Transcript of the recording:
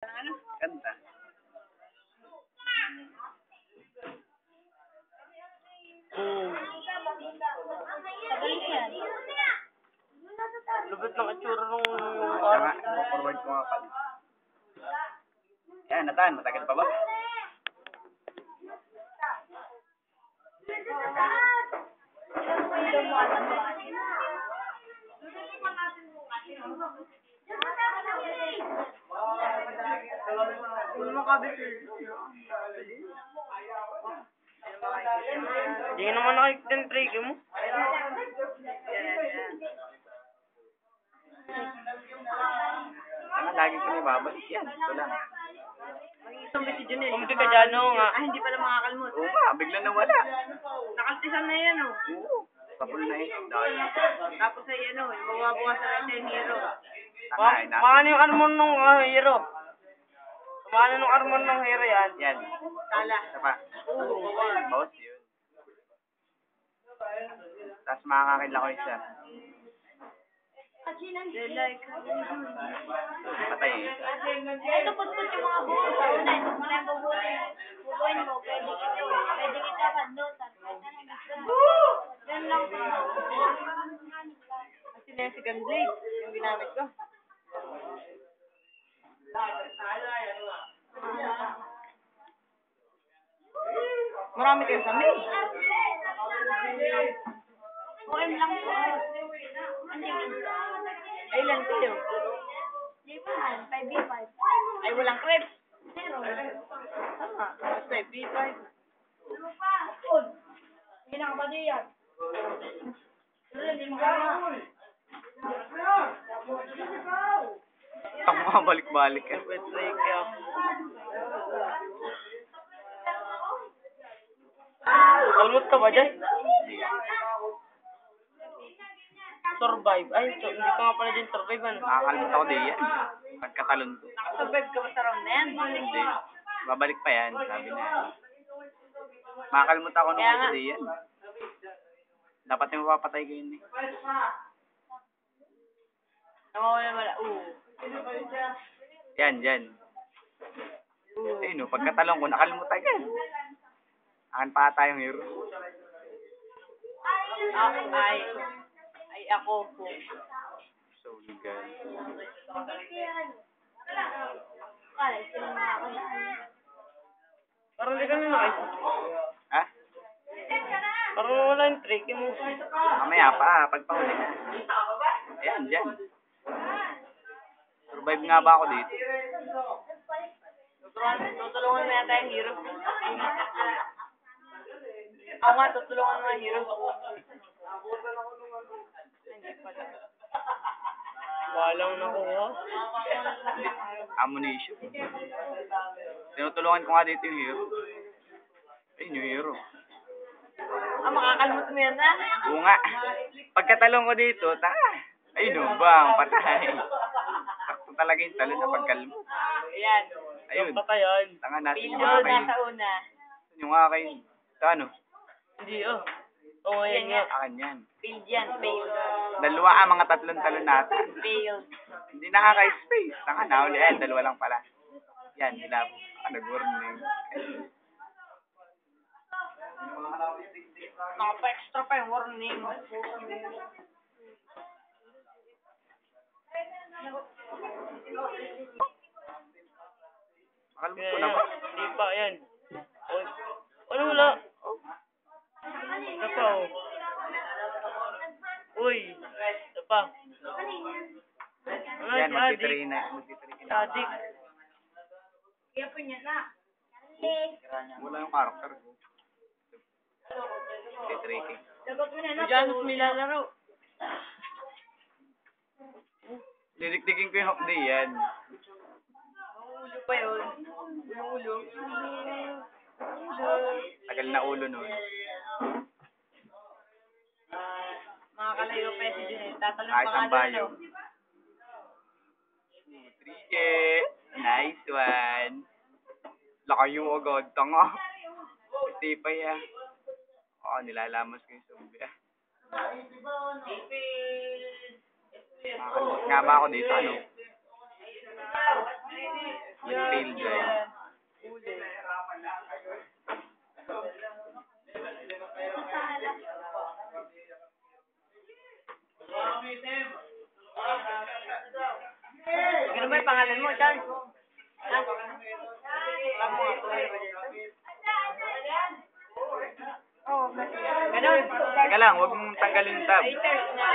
Ano? Kanta. Pagaling yan. Lubot ng itsura nung oras. Forward ko nga pala. Yan, Natan. Matagal pa ba? Hindi naman nakikita yung trike mo. Ano, lagi ko na ibabalik yan. Ito lang. Kumpi ka dyan, oo nga. Ah, hindi pala makakalmot. Oo nga, bigla nawala. Nakaltisan na yan, oh. Oo. Tapos na yun. Dahil. Tapos ay ano, mababawasan na siya yung hero. Paano yung armor nung hero? Paano nung armor ng hero yan? Yan. Tala. Isa pa. Bawas yun. Tapos makakakila ko isa. Like, Patay eh. ito putput yung mga buo. Una, ito mo na yung bubuin mo. Pwede ito. Pwede ito. Handotan. Yan lang po. Kasi na yung second blade, yung ginamit ko. Marami kayo sa mail. OM lang po. Ay, ilan kayo? Di ba man? 5v5. Ay, walang crepes. Meron. Tama. Basta P5. Hindi na kapag yan. Hindi makama. Ang mga balik-balik eh. Wet like up. Kalmot ka ba dyan? Survive. Ay, hindi ka nga pala dyan survive, ano? Nakakalmot ako din yan. Pagkatalon ko. Nakasurvive ka ba sa round na yan? Hindi. Babalik pa yan, sabi na yan. Makakalmot ako nung Kaya nga. isa di yan. Dapat yung mapapatay ko yun eh. Nawawala. Yan, dyan. Ayun no, pagkatalon ko, nakalmot agad. Akan pa ata yung hero. Ay, ako po. So, legal. Kala, sila makakala. Parang di ka na nakita. Ha? Parang wala yung trick mo. Mamaya pa, pagpahuli na. Ayan, dyan. Survive nga ba ako dito? Tutulungan mo yata yung hero. Ako nga, tutulungan mo yung hero. Hindi pala. Walang nakuha. Ammunition. Tinutulungan ko nga dito yung hero. Ayun yung hero. Makakalmot mo yan na. Oo nga. Pagkatalong ko dito, ayun o, bang, patay. Sakto talaga yung talon na pagkalmot. Ayan. Ayun. Patayan. Tanga natin yung Pilyo, akin. nasa una. Yung akin. Ito ano? Hindi, oh. Oo, yan nga. Akin yan. Failed yan, failed. Dalawa mga tatlong talon natin. Failed. Hindi nakaka-space. Tanga na, uli. Dalawa lang pala. Yan, hilap. Nag-warning. Nakapa-extra pa yung warning. Makalmot ko na ba? Hindi pa, yan. Oh. Ano wala? Oh. Ito pa, oh. Uy. Ito pa. Ano, Yan, si mag-3 Adik? na. Mag-3 na. Adik. Kaya po niya na. Wala yung character ko. Mag-3 Lagot mo na na. Janus nilalaro. Didikdikin ko yung hokday yan. Ulo pa yun. Ulo. Tagal na ulo nun. Mga kalayo pa si Jun. Tatalon Ayos pa ang ka bayo. doon. 3K. Nice one. Lakayo agad. Tanga. Tipay ah. Nilalamas ko yung zombie ah. Nakakalmot nga ba ako dito, ano? Mag-fail drive. Ano ba yung pangalan mo, Chan? Ganun. Teka lang, huwag mong tanggalin yung tab. Haters na.